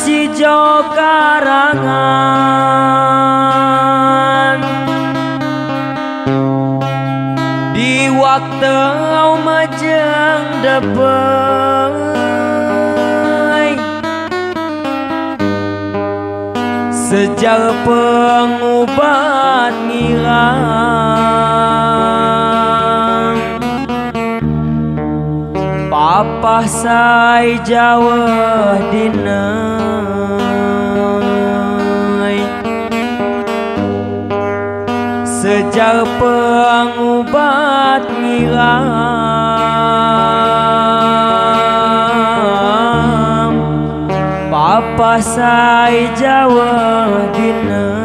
sijo karangan di waktu majeng debay sejak pengubat ngilang papa say Jawa dinai sejak pengubat ngilang papa say Jawa dinai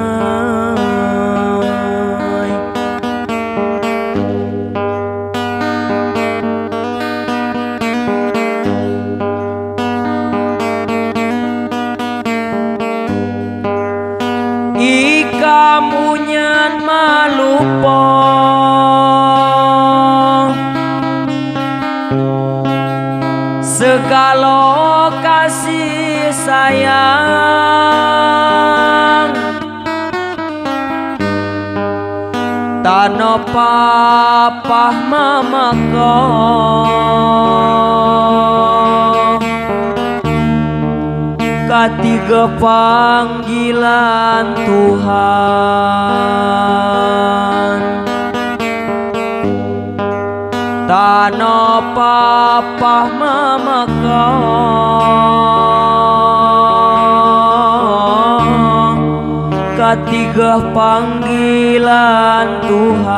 ikamunyan malupo segala kasih sayang tanah papa mamako katiga panggilan Tuhan tanah papa mamako katiga panggilan Tuhan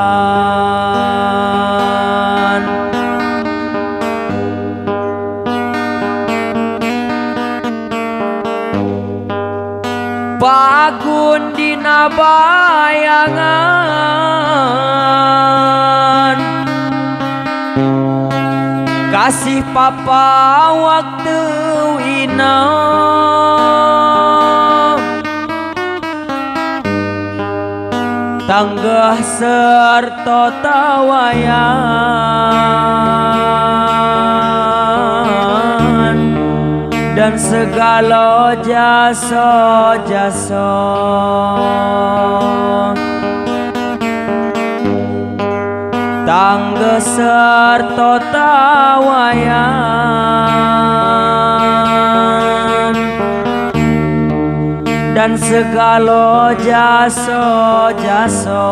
Pagun dina bayangan kasih papa waktu ina tanggah serta tawayan dan segala jasa-jasa tangga serta tawayan dan segala jasa-jasa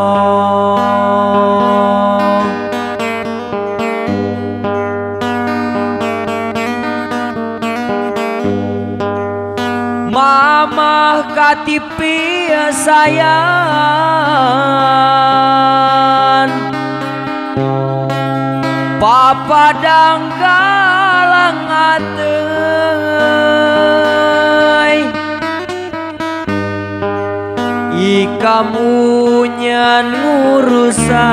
Mama katipi sayang Papa danggalang atei ikamunyan ngurusan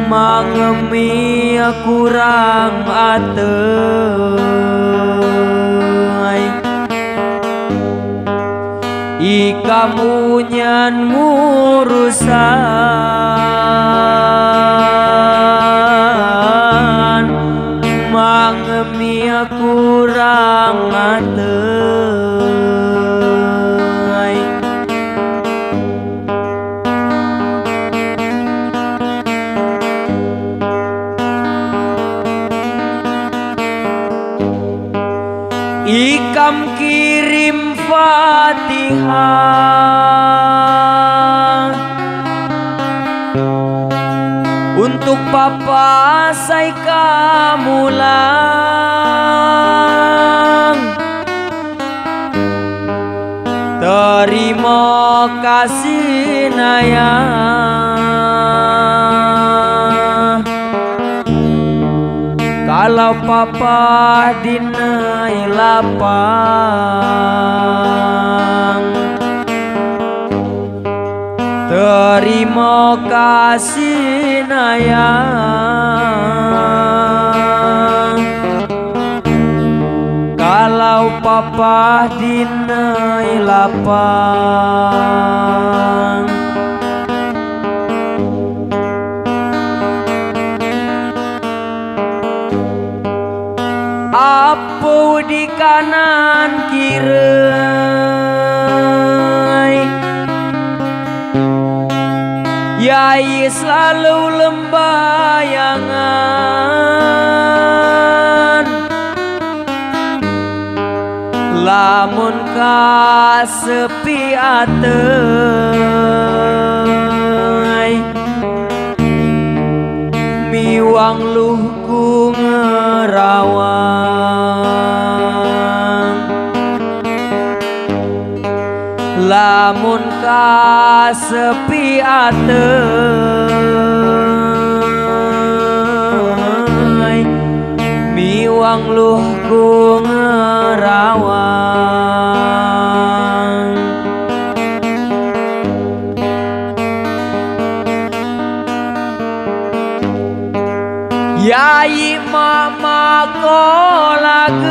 mangemi kurang atei ikamunyan ngurusan mangemi kurang atei ikam kirim Fatihah untuk papa saya kamulang terima kasih naya kalau papa dinai lapang terima kasih naya kalau papa dinai lapang kanan kiri, Yai selalu lembayangan, lamun ka sepi ateuy, miwang luh ku ngerawang, lamun ka sepi ateuy, miwang luh ku ngerawang. Yai mama kolageuy,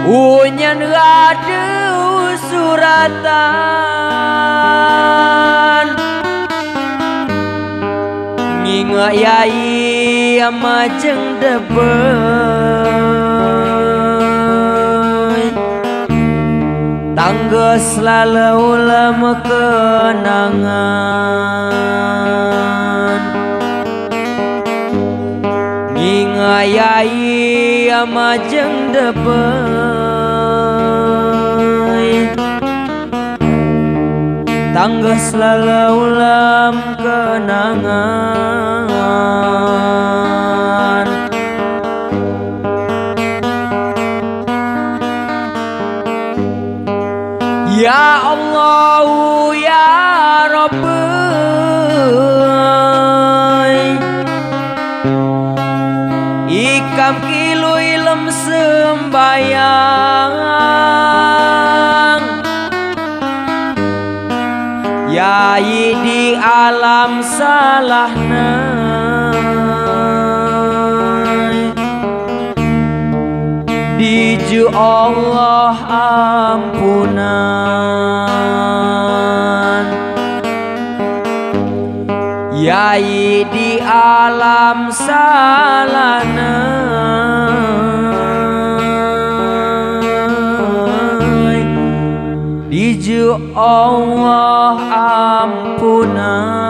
unyan gadeu suratan, nginge yai amajeng debeuy, tanggeus laleuleum kenangan, nginge yai amajeng debeuy, tanggeus laleuleum kenangan. Ya Allah ya Rabbi, ikam kilu ilem sembayang, Yai di alam salahna, diju Allah ampunan, Yai di alam salahna, diju Allah ampunan.